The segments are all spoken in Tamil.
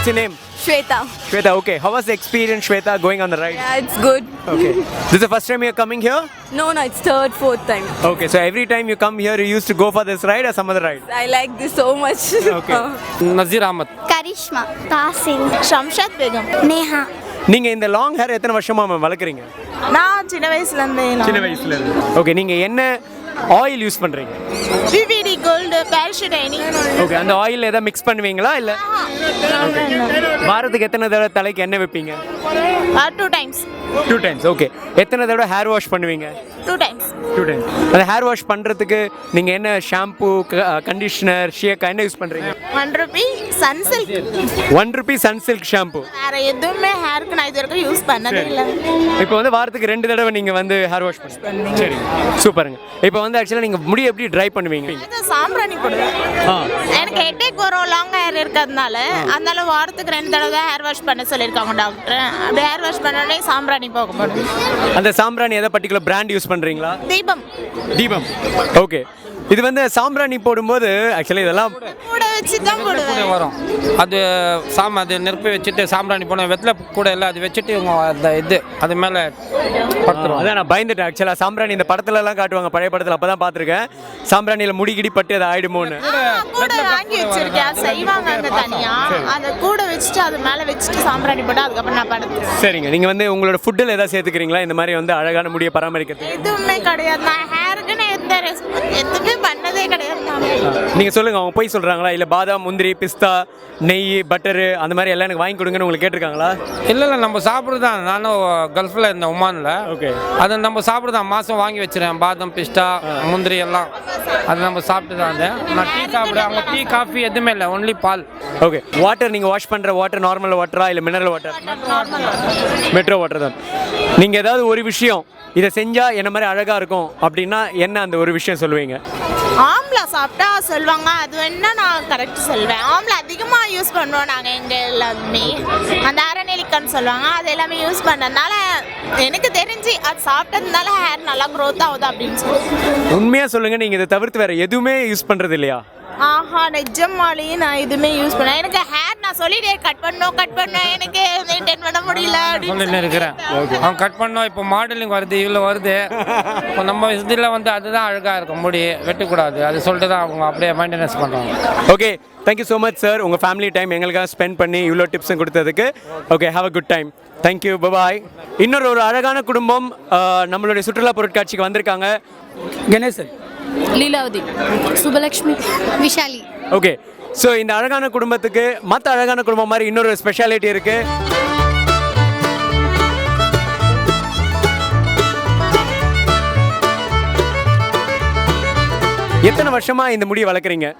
What's your name? Shweta. Shweta, okay. How was the experience, Shweta, going on the ride? Yeah, it's good. Okay. This is the first time you're coming here? No, it's third, fourth time. Okay, so every time you come here, you used to go for this ride or some other ride? I like this so much. Okay. Nazir Ahmed. Karishma. Tasin. Shamshad Begum. Neha. நீங்க இந்த லாங் ஹேர் எத்தனை வருஷமா வளர்க்குறீங்க? நான் சின்ன வயசுல இருந்தே சின்ன வயசுல இருந்து. ஓகே, நீங்க என்ன ஆயில் யூஸ் பண்றீங்க? VVD gold parachute any. Okay, அந்த ஆயில் ஏதா mix பண்ணுவீங்களா இல்ல? வாரத்துக்கு எத்தனை தடவை தலைக்கு எண்ணெய் வைப்பீங்க? 2 times. 2 times. ஓகே. எத்தனை தடவை ஹேர் வாஷ் பண்ணுவீங்க? 2 times. 2 times. அந்த ஹேர் வாஷ் பண்றதுக்கு நீங்க என்ன ஷாம்பு, கண்டிஷனர், ஷேக் என்ன யூஸ் பண்றீங்க? 1 rupee Sunsilk. 1 rupee Sunsilk shampoo. வேற எதுவுமே ஹேருக்கு நான் இது வரைக்கும் யூஸ் பண்ணதே இல்ல. இப்போ வந்து வாரத்துக்கு 2 தடவை நீங்க வந்து ஹேர் வாஷ் பண்ணுவீங்க. சரி. சூப்பருங்க. இப்போ வந்து ஆக்சுவலா நீங்க முடி எப்படி ட்ரை பண்ணுவீங்க? இது சாம்பிராணி போடுவேன். எனக்கு ஹெட்டேக் வரும் லாங் ஹேர் இருக்கிறதுனால அதனால வாரத்துக்கு 2 தடவை ஹேர் வாஷ் பண்ண சொல்லிருக்காங்க டாக்டர். அப்படியே ஹேர் வாஷ் பண்ணனே சாம்பிராணி போடுவேன். அந்த சாம்பிராணி ஏதோ பர்టిక్యులர் பிராண்ட் யூஸ் பண்றீங்களா? தீபம். தீபம். ஓகே. இது வந்து சாம்பிராணி போடும்போது ஆக்சுவலி இதெல்லாம் கூட வச்சு தான் போடுவேன். வரும் அது அது நெருப்பை வச்சுட்டு சாம்பிராணி போன வெத்தலை கூட இல்லை அது வச்சுட்டு இவங்க அந்த இது அது மேலே படுத்துருவோம். அதான் நான் பயந்துட்டேன் ஆக்சுவலாக. சாம்பிராணி இந்த படத்துல எல்லாம் காட்டுவாங்க, பழைய படத்தில் அப்போ தான் பார்த்துருக்கேன். சாம்பிராணியில் முடிகிடி பட்டு அதை ஆயிடுமோன்னு கூட வாங்கி வச்சிருக்கேன், செய்வாங்க அங்கே தனியாக. அதை கூட வச்சுட்டு அது மேலே வச்சுட்டு சாம்பிராணி போட்டு அதுக்கப்புறம் நான் படுத்துறேன். சரிங்க. நீங்கள் வந்து உங்களோட ஃபுட்டில் ஏதாவது சேர்த்துக்கிறீங்களா இந்த மாதிரி வந்து அழகான முடியை பராமரிக்கிறது? எதுவுமே கிடையாது. நான் ஹேருக்குன்னு எதுவுமே பண்ணதே கிடையாது. நீங்கள் சொல்லுங்கள், அவங்க போய் சொல்கிறாங்களா இல்லை பாதாம், முந்திரி, பிஸ்தா, நெய், பட்டரு அந்த மாதிரி எல்லாம் எனக்கு வாங்கி கொடுங்கன்னு உங்களுக்கு கேட்டிருக்காங்களா? இல்லை நம்ம சாப்பிட்றது தான். நானும் கல்ஃபில் இருந்தேன் ஒமானில். ஓகே. அதை நம்ம சாப்பிட்றது தான். மாதம் வாங்கி வச்சுருக்கேன் பாதாம், பிஸ்தா, முந்திரி எல்லாம் அதை நம்ம சாப்பிட்டு தான் இருந்தேன். நான் டீ சாப்பிடுவேன். அவங்க டீ காஃபி எதுவுமே இல்லை, ஒன்லி பால். ஓகே. வாட்டர் நீங்கள் வாஷ் பண்ணுற வாட்டர் நார்மல் வாட்டரா இல்லை மினரல் வாட்டர்? மெட்ரோ வாட்டர் தான். நீங்கள் ஏதாவது ஒரு விஷயம் இதை செஞ்சால் என்ன மாதிரி அழகாக இருக்கும் அப்படின்னா என்ன அந்த ஒரு விஷயம் சொல்லுவீங்க? ஆம்லா சாப்பிட்டா சொல்லுவாங்க, அது வேணா நான் கரெக்ட் சொல்வேன். ஆம்லா அதிகமாக யூஸ் பண்ணுவோம் நாங்கள் எங்கே எல்லாமே. அந்த அரநெல்லிக்கான்னு சொல்லுவாங்க, அது எல்லாமே யூஸ் பண்ணதுனால எனக்கு தெரிஞ்சு அது சாப்பிட்டதுனால ஹேர் நல்லா க்ரோத் ஆகுது அப்படின்னு சொல்லி. உண்மையாக சொல்லுங்கள், நீங்கள் இதை தவிர்த்து வேறு எதுவுமே யூஸ் பண்ணுறது இல்லையா? ஆஹா, நிஜமாலேயே நான் எதுவுமே யூஸ் பண்ணேன். எனக்கு ஹேர் நான் சொல்லிட்டே கட் பண்ணோம் எனக்கு மெயின்டைன் பண்ண முடியல சொல்லிட்டு இருக்கிறேன். அவன் கட் பண்ணோம். இப்போ மாடலிங் வருது, இவ்வளோ வருது. இப்போ நம்ம இதில் வந்து அதுதான் அழகாக இருக்கும், முடி வெட்டக்கூடாது. அது சொல்லிட்டு தான் அவங்க அப்படியே மெயின்டெனன்ஸ் பண்ணுறாங்க. Okay, thank you so much sir. உங்கள் ஃபேமிலி டைம் எங்களுக்காக ஸ்பெண்ட் பண்ணி இவ்வளோ டிப்ஸும் கொடுத்ததுக்கு. Okay, have a good time. Thank you, bye. இன்னொரு ஒரு அழகான குடும்பம் நம்மளுடைய சுற்றுலா பொருட்காட்சிக்கு வந்திருக்காங்க. கணேசன், லீலாவதி, சுபலக்ஷ்மி, விஷாலி. ஓகே. ஸோ இந்த அழகான குடும்பத்துக்கு மற்ற அழகான குடும்பம் மாதிரி இன்னொரு ஸ்பெஷாலிட்டி இருக்கு. எத்தனை வருஷமா இந்த முடியை வளர்க்குறீங்க?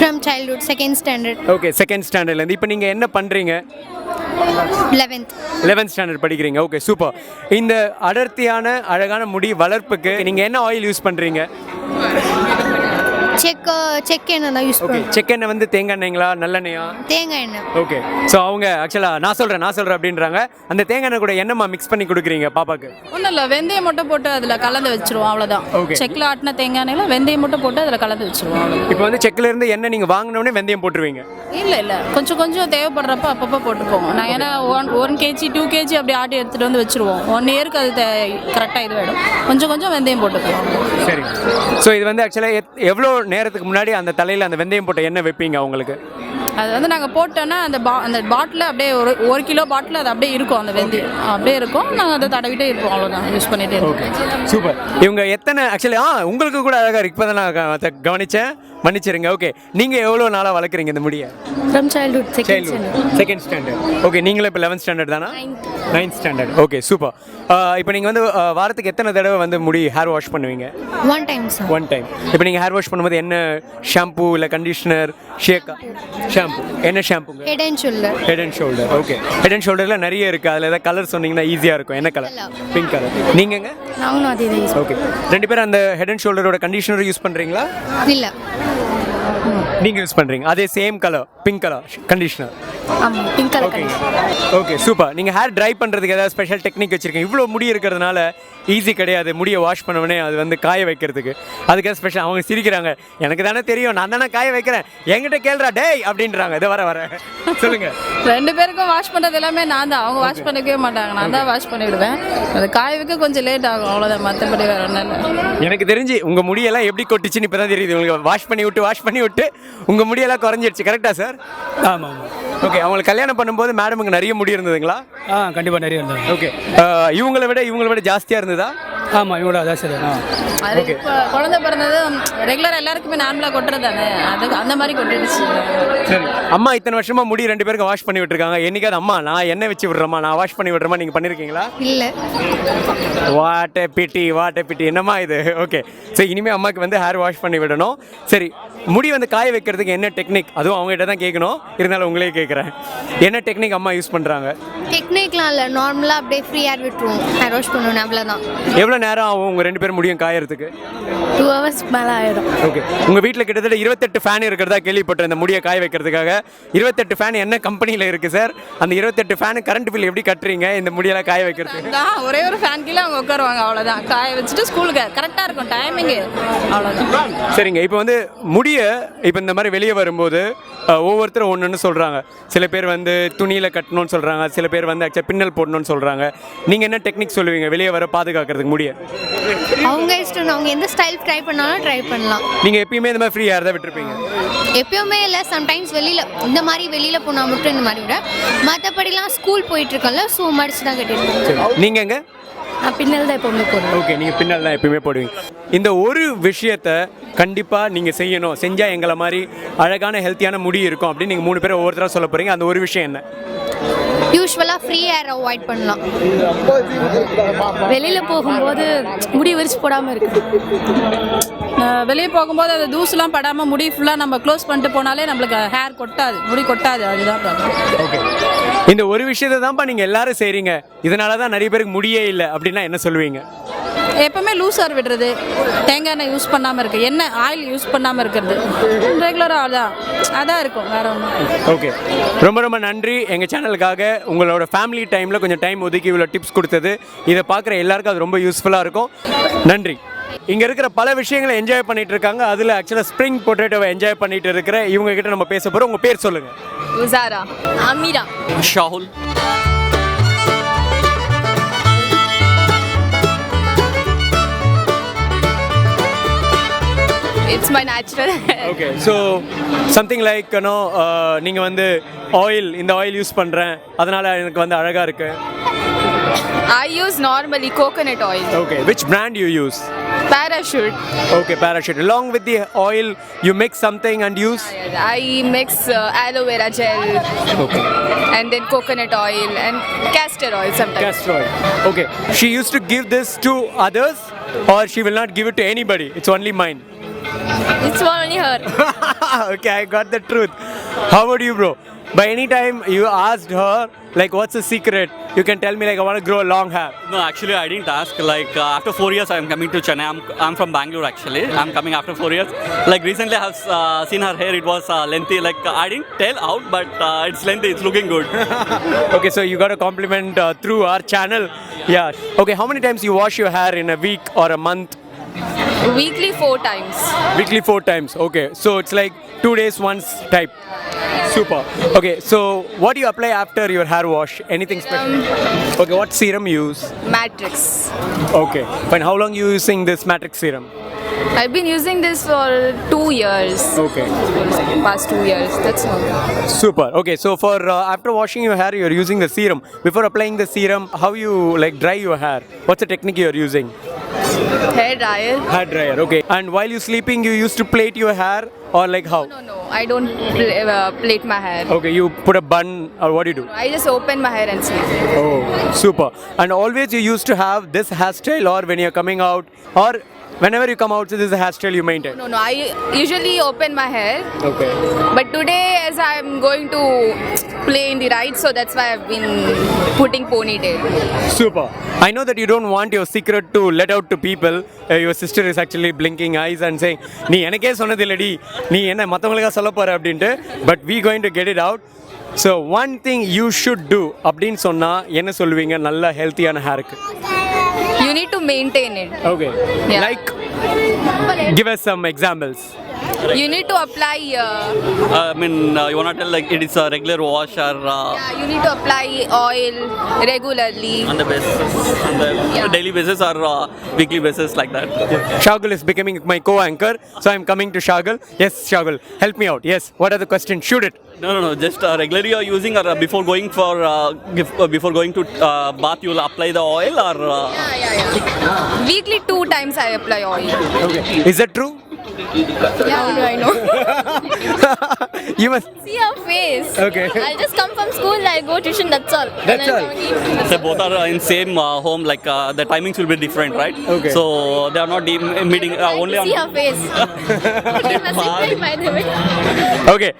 From childhood, second standard. Okay, செகண்ட் ஸ்டாண்டர்ட்லேருந்து. இப்போ நீங்கள் என்ன பண்ணுறீங்க? 11th ஸ்டாண்டர்ட் படிக்கிறீங்க. Okay, super. இந்த அடர்த்தியான அழகான முடி வளர்ப்புக்கு நீங்கள் என்ன ஆயில் யூஸ் பண்ணுறீங்க? செக் எண்ணெய் தான் யூஸ் பண்ணுவோம். செக் எண்ணெய் வந்து தேங்காய் எண்ணெய்ங்களா நல்லெண்ணெயா? தேங்காய் எண்ணெய். ஓகே. ஸோ அவங்க ஆக்சுவலாக நான் சொல்கிறேன் அப்படின்றாங்க. அந்த தேங்காய் எண்ணெய் கூட என்னம்மா மிக்ஸ் பண்ணி கொடுக்குறீங்க பாப்பாக்கு? ஒன்றும் இல்லை, வெந்தயம் மட்டும் போட்டு அதில் கலந்து வச்சுருவோம், அவ்வளோதான். செக்கில் ஆட்டின தேங்காய் எண்ணெயில் வெந்தயம் மட்டும் போட்டு அதில் கலந்து வச்சுருவோம், அவ்வளோதான். இப்போ வந்து செக்கில் இருந்து எண்ணெய் நீங்கள் வாங்கினோடனே வெந்தயம் போட்டுருவீங்க? இல்லை, கொஞ்சம் தேவைப்படுறப்ப அப்பப்போ போட்டுப்போம். நான் ஏன்னா 1 kg 2 kg அப்படி ஆட்டி எடுத்துகிட்டு வந்து வச்சுருவோம். 1 இயருக்கு அது கரெக்டாக இது வேணும். கொஞ்சம் வெந்தயம் போட்டுக்குவோம். சரி. ஸோ இது வந்து ஆக்சுவலாக எவ்வளோ நேரத்துக்கு முன்னாடி அந்த தலையில் அந்த வெந்தயம் போட்ட எண்ணெய் வைப்பீங்க அவங்களுக்கு? அது வந்து நாங்கள் போட்டோன்னா அந்த பாட்டில் அப்படியே 1 கிலோ பாட்டில் அது அப்படியே இருக்கும், அந்த வெந்தயம் அப்படியே இருக்கும். நாங்கள் அதை தடவிட்டே இருப்போம், அவ்வளோதான். யூஸ் பண்ணிகிட்டே இருக்கோம். சூப்பர். இவங்க எத்தனை ஆக்சுவலி உங்களுக்கு கூட அழகாக இருக்கு, இப்போ தான் நான் கவனித்தேன், மன்னிச்சிருங்க. ஓகே, நீங்கள் எவ்வளோ நாளாக வளர்க்குறீங்க இந்த முடியை? From childhood, second standard. Okay, நீங்களும் இப்போ 11th ஸ்டாண்டர்ட் தானா? 9th standard. Okay, super. இப்போ நீங்கள் வந்து வாரத்துக்கு எத்தனை தடவை வந்து முடி ஹேர் வாஷ் பண்ணுவீங்க? 1 time. One time. இப்போ நீங்கள் ஹேர் வாஷ் பண்ணும்போது என்ன ஷாம்பு இல்லை கண்டிஷனர், ஷேக்கா? ஷாம்பு. என்ன ஷாம்புங்க? Head and shoulder. Head and shoulder. Okay, head and ஷோல்டரில் நிறைய இருக்குது. அதில் ஏதாவது கலர் சொன்னீங்கன்னா ஈஸியாக இருக்கும். என்ன கலர்? Pink colour. நீங்கங்க? நானும் அதே தான் யூஸ். ஓகே, 2 பேரும் அந்த ஹெட் அண்ட் ஷோல்டரோட கண்டிஷனர் யூஸ் பண்ணுறீங்களா? இல்லை. நீங்கள் யூஸ் பண்ணுறீங்க அதே same colour pink colour conditioner. ஆமாம் pink colour okay okay super. நீங்கள் ஹேர் ட்ரை பண்ணுறதுக்கு ஏதாவது ஸ்பெஷல் டெக்னிக் வச்சுருக்கீங்க? இவ்வளோ முடி இருக்கிறதுனால ஈஸி கிடையாது முடியை வாஷ் பண்ணவனே அது வந்து காய வைக்கிறதுக்கு. அதுக்காக ஸ்பெஷல் அவங்க சிரிக்கிறாங்க, எனக்கு தானே தெரியும், நான் தானே காய வைக்கிறேன், என்கிட்ட கேள்றா டேய் அப்படின்றாங்க. இது வர சொல்லுங்கள். 2 பேருக்கும் வாஷ் பண்ணுறது எல்லாமே நான் தான். அவங்க வாஷ் பண்ணிக்கவே மாட்டாங்க, நான் தான் வாஷ் பண்ணி விடுவேன். அது காய வைக்க கொஞ்சம் லேட் ஆகும், அவ்வளோதான். மற்றபடி வேறு ஒன்றும் இல்லை. எனக்கு தெரிஞ்சு உங்கள் முடியெல்லாம் எப்படி கொட்டிச்சுன்னு இப்போ தான் தெரியுது. உங்களுக்கு வாஷ் பண்ணி விட்டு உங்கள் முடியெல்லாம் குறைஞ்சிடுச்சு. கரெக்டா சார்? ஆமாம் ஆமாம். ஓகே. அவங்களுக்கு கல்யாணம் பண்ணும்போது மேடமுக்கு நிறைய முடி இருந்ததுங்களா? கண்டிப்பாக நிறைய இருந்தது. ஓகே. இவங்களை விட ஜாஸ்தியாக இருந்ததா? ஆமாம் இவங்களோட அதான் சரி. அது இப்போ குழந்தை பிறந்தது ரெகுலராக எல்லாருக்குமே நார்மலாக கொட்டுறது தானே, அது அந்த மாதிரி கொட்டிடுச்சு. சரி. அம்மா இத்தனை வருஷமா முடி 2 பேருக்கு வாஷ் பண்ணி விட்டுருக்காங்க. என்னைக்காவது அம்மா நான் எண்ணெய் வச்சு விடுறேம்மா, நான் வாஷ் பண்ணி விடுறேம்மா நீங்கள் பண்ணியிருக்கீங்களா? இல்லை. வாட் எ பிட்டி என்னம்மா இது? ஓகே. சரி, இனிமேல் அம்மாவுக்கு வந்து ஹேர் வாஷ் பண்ணி விடணும். சரி, முடி வந்து காய வைக்கிறதுக்கு என்ன டெக்னிக்? அதுவும் அவங்ககிட்ட தான் கேட்கணும், இருந்தாலும் உங்களே கேட்குறேன். என்ன டெக்னிக் அம்மா யூஸ் பண்ணுறாங்க? டெக்னிக்லாம் இல்லை, நார்மலாக அப்படியே ஃப்ரீ ஹேர் விட்டுருவோம், ஹேர் வாஷ் பண்ணுவோம், அவ்வளோதான். எவ்வளோ நேரம் ஆகும் உங்கள் 2 பேர் முடியும் காயறதுக்கு? 2 hours மேலே ஆயிடும். ஓகே. உங்கள் வீட்டில் கிட்டத்தட்ட 28 ஃபேன் இருக்கிறதா கேள்விப்பட்டேன் இந்த முடியை காய வைக்கிறதுக்காக. 28 ஃபேன் என்ன கம்பெனியில் இருக்குது சார்? அந்த 28 ஃபேனு கரண்ட் பில் எப்படி கட்டுறீங்க இந்த முடியெல்லாம் காய வைக்கிறதுக்கு? ஒரே ஒரு ஃபேன் கீழே அவங்க உட்காருவாங்க, அவ்வளோதான். காய வச்சுட்டு ஸ்கூலுக்கு கரெக்டாக இருக்கும் டைமிங்கு, அவ்வளோதான். சரிங்க. இப்போ வந்து முடியை இப்போ இந்த மாதிரி வெளியே வரும்போது ஒவ்வொருத்தரும் ஒன்றுன்னு சொல்கிறாங்க. சில பேர் வந்து துணியில் கட்டணும்னு சொல்கிறாங்க, சில பேர் வந்து ஆக்சுவலாக பின்னல் போடணும்னு சொல்கிறாங்க. நீங்கள் என்ன டெக்னிக் சொல்லுவீங்க வெளியே வர பாதுகாக்கிறதுக்கு முடிய? அவங்க இஷ்டம், அவங்க எந்த ஸ்டைல் ட்ரை பண்ணாலும் ட்ரை பண்ணலாம். நீங்கள் எப்பயுமே இந்த மாதிரி ஃப்ரீ ஹேர் தான் விட்டுருப்பீங்க? எப்பயுமே இல்லை, சம்டைம்ஸ் வெளியில் போனால் மட்டும் இந்த மாதிரி விட, மற்றபடிலாம் ஸ்கூல் போயிட்டுருக்கோம்ல, ஸோ மடிச்சு தான் கட்டிருக்கோம். நீங்கங்க? நான் பின்னல் தான் எப்பவுமே போடுவேன். ஓகே. நீங்கள் பின்னல் தான் எப்பயுமே போடுவீங்க. இந்த ஒரு விஷயத்தை கண்டிப்பாக நீங்கள் செய்யணும், செஞ்சால் எங்களை மாதிரி அழகான ஹெல்த்தியான முடி இருக்கும் அப்படின்னு நீங்கள் 3 பேர் ஒவ்வொருத்தராக சொல்ல போகிறீங்க. அந்த ஒரு விஷயம் என்ன? யூஸ்வலாக ஃப்ரீ ஹேர் அவாய்ட் பண்ணலாம். வெளியில் போகும்போது முடி விரிச்சு போடாமல் இருக்கு. வெளியே போகும்போது அந்த தூசுலாம் படாமல் முடி ஃபுல்லாக நம்ம க்ளோஸ் பண்ணிட்டு போனாலே நம்மளுக்கு ஹேர் கொட்டாது, முடி கொட்டாது. அதுதான் ப்ராப்ளம். ஓகே. இந்த ஒரு விஷயத்தை தான்ப்பா நீங்கள் எல்லாரும் செய்கிறீங்க, இதனால தான் நிறைய பேருக்கு முடியே இல்லை அப்படின்னா என்ன சொல்லுவீங்க? எப்பவுமே லூஸ் ஹேர் விடுறது, தேங்காய் எண்ணெய் யூஸ் பண்ணாமல் இருக்குது, எண்ணெய் ஆயில் யூஸ் பண்ணாமல் இருக்கிறது, ரெகுலராக அதான் இருக்கும், வேறு ஒன்றும். ஓகே. ரொம்ப நன்றி எங்கள் சேனலுக்காக உங்களோட ஃபேமிலி டைமில் கொஞ்சம் டைம் ஒதுக்கி இவ்வளோ டிப்ஸ் கொடுத்தது. இதை பார்க்குற எல்லாருக்கும் அது ரொம்ப யூஸ்ஃபுல்லாக இருக்கும். நன்றி. இங்கே இருக்கிற பல விஷயங்களை என்ஜாய் பண்ணிட்டு இருக்காங்க. அதில் ஆக்சுவலாக ஸ்ப்ரிங் பொட்டேட்டோவை என்ஜாய் பண்ணிட்டு இருக்கிற இவங்க கிட்ட நம்ம பேச போகிறோம். உங்கள் பேர் சொல்லுங்கள். Usara. Ameera. Shahul. It's my natural hair. Okay. So something like நீங்கள் வந்து இந்த ஆயில் யூஸ் பண்ணுறேன், அதனால் எனக்கு வந்து அழகாக இருக்குது. I use normally coconut oil. Okay, which brand you use? Parachute. Okay, Parachute. Along with the oil, you mix something and use? I mix aloe vera gel. Okay. And then coconut oil and castor oil sometimes. Castor oil. Okay. She used to give this to others or she will not give it to anybody? It's only mine. It's only her. Okay, I got the truth. How about you, bro? By any time you asked her, like, what's the secret? You can tell me, like, I want to grow a long hair. No, actually, I didn't ask. Like, after 4 years, I'm coming to Chennai. I'm from Bangalore, actually. I'm coming after 4 years. Like, recently, I have seen her hair. It was lengthy. Like, I didn't tell out, but it's lengthy. It's looking good. Okay, so you got a compliment through our channel. Yeah. Okay, how many times you wash your hair in a week or a month? Weekly 4 times. Weekly 4 times. Okay, so it's like 2 days once type. Super. Okay, so what do you apply after your hair wash? Anything special? Okay, what serum you use? Matrix. Okay, fine. How long you using this Matrix serum? I've been using this for 2 years. Okay. Past 2 years. That's all. Super. Okay, so for after washing your hair, you're using the serum. Before applying the serum, how you like dry your hair? What's the technique you're using? Hair dryer. Hair dryer. Okay. And while you sleeping, you used to plait your hair or like how? No. I don't plait my hair. Okay, you put a bun or what do you do? I just open my hair and sleep. Oh, super. And always you used to have this hairstyle or when you're coming out or whenever you come out, so this is the hairstyle you maintain. No, I usually open my hair. Okay. But today, as I'm going to play in the ride, so that's why I've been putting ponytail. Super. I know that you don't want your secret to let out to people. Your sister is actually blinking eyes and saying, நீ எனக்கே சொன்னதில்லடி நீ என்ன மற்றவங்களுக்கா சொல்ல போற அப்படின்ட்டு, but we going to get it out. So one thing you should do அப்படின்னு சொன்னா என்ன சொல்லுவீங்க நல்ல ஹெல்த்தியான ஹேருக்கு? You need to maintain it. Okay. Yeah. Like, give us some examples. You need to apply. I mean, you wanna tell like it is a regular wash or Yeah, you need to apply oil regularly. on the basis, on the daily basis or weekly basis like that. Shagul is becoming my co-anchor, so I'm coming to Shagul. Yes, Shagul, help me out. Yes, what are the questions? Shoot it. No. Just regularly you are using or before going for before going to bath you will apply the oil or. Weekly 2 times I apply oil. Okay. Is that true? Yeah, how do I know? You must. See her face. Okay. I'll just come from school, I'll go tuition, that's all. That's all. So both are in same home, like the timings will be different, right? Okay. So they are not meeting only on. See her face. He must reply by the way.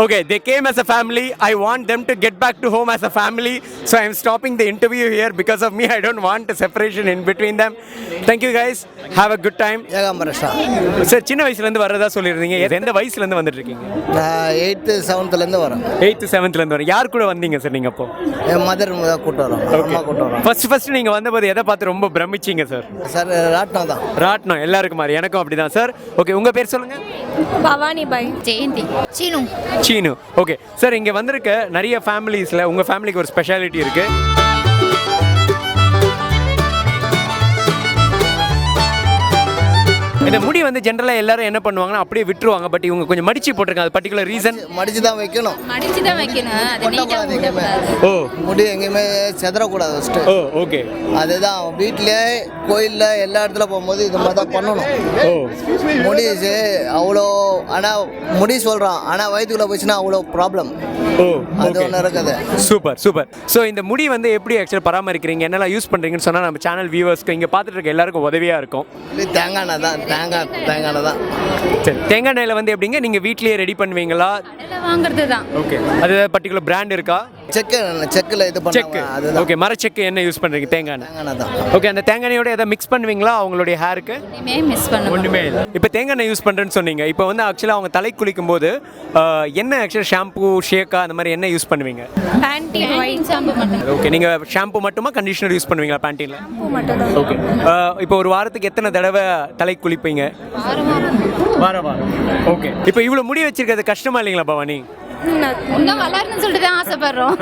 Okay, they came as a family. I want them to get back to home as a family. So I'm stopping the interview here because of me. I don't want a separation in between them. Thank you guys. Have a good time. ஏகாம்பரஷா சார் சின்ன வயசுலேருந்து வரதா சொல்லியிருந்தீங்க. எந்த வயசுலேருந்து வந்துட்டு இருக்கீங்க? நான் 8th 7thலேருந்து வரேன். 8th 7thலேருந்து வரேன். யார் கூட வந்தீங்க சார் நீங்கள் அப்போ? என் மதர் தான் கூட்டு வரோம், அம்மா கூட்டு வரோம். ஃபர்ஸ்ட் நீங்கள் வந்தபோது எதை பார்த்து ரொம்ப பிரமிச்சிங்க சார்? சார் ராட்னம் தான். ராட்னம் எல்லாருக்கும் மாதிரி எனக்கும் அப்படி தான் சார். ஓகே, உங்கள் பேர் சொல்லுங்கள். பவானி பாய். ஜெயந்தி சீனு சீனு. ஓகே சார், இங்கே வந்திருக்க நிறைய ஃபேமிலிஸில் உங்கள் ஃபேமிலிக்கு ஒரு ஸ்பெஷாலிட்டி இருக்குது. இந்த முடி வந்து ஜென்ரலாக எல்லாரும் என்ன பண்ணுவாங்கன்னா அப்படியே விட்டுருவாங்க. பட் இவங்க கொஞ்சம் மடிச்சு போட்டிருக்காங்க. அது பர்டிகுலர் ரீசன்? மடிச்சு தான் வைக்கணும். மடிச்சு தான் வைக்கணும். அது நீட்டாக விடக்கூடாது. ஓ, முடி எங்கேயுமே செதறக்கூடாது ஃபஸ்ட்டு. ஓ ஓகே. அதுதான் வீட்டிலே கோயிலில் எல்லா இடத்துல போகும்போது இது மாதிரி தான் பண்ணணும். ஓ, முடி அவ்வளோ, ஆனால் முடி சொல்கிறான், ஆனால் வயிற்றுக்குள்ளே போச்சுன்னா அவ்வளோ ப்ராப்ளம். ஓ, அது ஒன்று இருக்குது. Super super. ஸோ இந்த முடி வந்து எப்படி ஆக்சுவலாக பராமரிக்கிறீங்க, என்னெல்லாம் யூஸ் பண்ணுறீங்கன்னு சொன்னால் நம்ம சேனல் வியூவர்ஸ்க்கு இங்கே பார்த்துட்டு இருக்க எல்லாருக்கும் உதவியாக இருக்கும். தேங்காய் எண்ணெய் தான், தேங்காய் தான். சரி, தேங்காய் எண்ணெயில் வந்து எப்படிங்க நீங்கள் வீட்லேயே ரெடி பண்ணுவீங்களா? வாங்குறது தான். ஓகே, அது பர்டிகுலர் பிராண்ட் இருக்கா? செக்கில் இது செக்கு. பண்ணுவாங்க, அதுதான். ஓகே, மரச்செக்கு என்ன யூஸ் பண்ணுறீங்க? தேங்காய் எண்ணெய். தேங்காய் எண்ணெய் தான். ஓகே, அந்த தேங்காய் எண்ணெயோட எதை மிக்ஸ் பண்ணுவீங்களா அவங்களுடைய ஹேருக்கு? மிஸ் பண்ணுவோம். ஒன்றுமே இல்லை. இப்போ தேங்காய் எண்ணெய் யூஸ் பண்ணுறேன்னு சொன்னீங்க. இப்போ வந்து ஆக்சுவலாக அவங்க தலை குளிக்கும் போது என்ன ஆக்சுவலாக ஷாம்பு, ஷேக்கா அந்த மாதிரி என்ன யூஸ் பண்ணுவீங்க? பேண்டீன் ஒயிட் ஷாம்பு மட்டும். ஓகே, நீங்கள் ஷாம்பு மட்டுமா கண்டிஷனர் யூஸ் பண்ணுவீங்களா பேண்டீனில்? ஷாம்பு மட்டும் தான். ஓகே, இப்போ ஒரு வாரத்துக்கு எத்தனை தடவை தலை குளிப்பீங்க? வாரம். ஓகே, இப்போ இவ்வளோ முடி வச்சிருக்கிறது கஷ்டமா இல்லைங்களா பவானி? இன்னும் வளரணும்னு சொல்லிட்டு தான் ஆசைப்படுறோம்.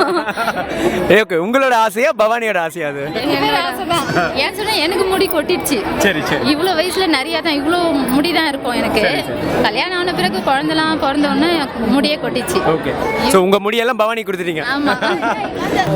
ஓகே, உங்களோட ஆசையா பவானியோட ஆசையா? அது எங்களோட ஆசை தான். ஏன் சொன்னா எனக்கு முடி கொட்டிடுச்சு. சரி சரி. இவ்வளோ வயசுல நிறைய தான் இவ்வளோ முடி தான் இருக்கும் எனக்கு. கல்யாணம் ஆன பிறகு குழந்தெல்லாம் பிறந்த உடனே முடியே கொட்டிச்சு. ஓகே, ஸோ உங்கள் முடியெல்லாம் பவானி கொடுத்துட்டீங்க. ஆமாம்.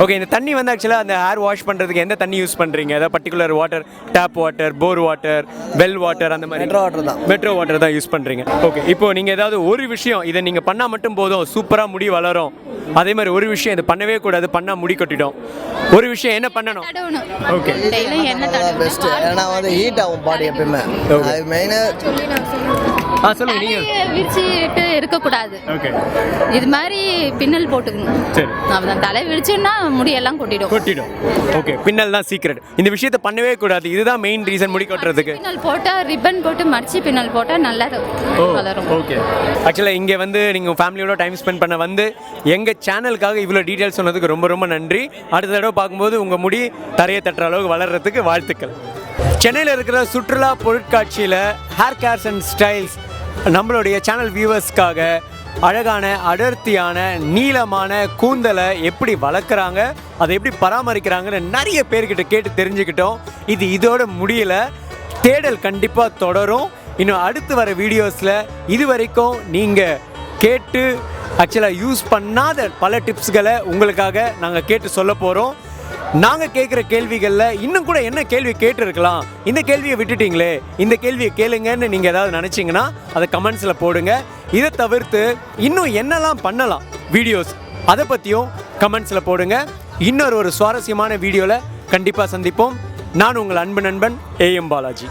ஓகே, இந்த தண்ணி வந்து ஆக்சுவலாக அந்த ஹேர் வாஷ் பண்ணுறதுக்கு எந்த தண்ணி யூஸ் பண்ணுறீங்க? ஏதாவது பர்டிகுலர் வாட்டர், டேப் வாட்டர், போர் வாட்டர், வெல் வாட்டர் அந்த மாதிரி? மெட்ரோ வாட்டர் தான். மெட்ரோ வாட்டர் தான் யூஸ் பண்ணுறீங்க. ஓகே, இப்போ நீங்கள் ஏதாவது ஒரு விஷயம் இதை நீங்கள் பண்ணால் மட்டும் போதும் சூப்பராக முடி வளரும், அதே மாதிரி ஒரு விஷயம் இது பண்ணவே கூடாது, பண்ணால் முடி கொட்டிடும், ஒரு விஷயம் என்ன பண்ணணும்? ஓகே, டெய்லியும் என்ன பெஸ்ட். ஏன்னா வந்து ஹீட் ஆகும் பாடி எப்பயுமே. அது மெயினாக சொல்லுங்க நீங்கள். விரிச்சுட்டு இருக்கக்கூடாது. ஓகே, இது மாதிரி பின்னல் போட்டுக்கணும். சரி. அப்படிதான் தலை விரிச்சுன்னா முடியெல்லாம் கொட்டிடும். ஓகே, பின்னல் தான் சீக்ரெட். இந்த விஷயத்தை பண்ணவே கூடாது, இதுதான் மெயின் ரீசன் முடி கொட்டுறதுக்கு. பின்னல் போட்டால் ரிப்பன் போட்டு மடிச்சு பின்னல் போட்டால் நல்லா வளரும். ஓகே, ஆக்சுவலாக இங்கே வந்து நீங்கள் ஃபேமிலியோட டைம் ஸ்பெண்ட் பண்ண வந்து எங்கள் சேனலுக்காக இவ்வளோ டீட்டெயில்ஸ் சொன்னதுக்கு ரொம்ப ரொம்ப நன்றி. அடுத்த தடவை பார்க்கும்போது உங்கள் முடி தரையை தட்டுற அளவுக்கு வளர்கிறதுக்கு வாழ்த்துக்கள். சென்னையில் இருக்கிற சுற்றுலா பொருட்காட்சியில் ஹேர் கேர்ஸ் அண்ட் ஸ்டைல்ஸ் நம்மளுடைய சேனல் வியூவர்ஸ்க்காக அழகான அடர்த்தியான நீளமான கூந்தலை எப்படி வளர்க்குறாங்க, அதை எப்படி பராமரிக்கிறாங்கன்னு நிறைய பேர்கிட்ட கேட்டு தெரிஞ்சுக்கிட்டோம். இதோட முடியல, தேடல் கண்டிப்பாக தொடரும். இன்னும் அடுத்து வர வீடியோஸில் இது வரைக்கும் நீங்கள் கேட்டு ஆக்சுவலாக யூஸ் பண்ணாத பல டிப்ஸ்களை உங்களுக்காக நாங்கள் கேட்டு சொல்ல போகிறோம். நாங்கள் கேட்குற கேள்விகளில் இன்னும் கூட என்ன கேள்வி கேட்டுருக்கலாம், இந்த கேள்வியை விட்டுட்டிங்களே, இந்த கேள்வியை கேளுங்கன்னு நீங்கள் ஏதாவது நினச்சிங்கன்னா அதை கமெண்ட்ஸில் போடுங்க. இதை தவிர்த்து இன்னும் என்னெல்லாம் பண்ணலாம் வீடியோஸ், அதை பற்றியும் கமெண்ட்ஸில் போடுங்க. இன்னொரு சுவாரஸ்யமான வீடியோவில் கண்டிப்பாக சந்திப்போம். நான் உங்கள் அன்பு நண்பன் AM பாலாஜி.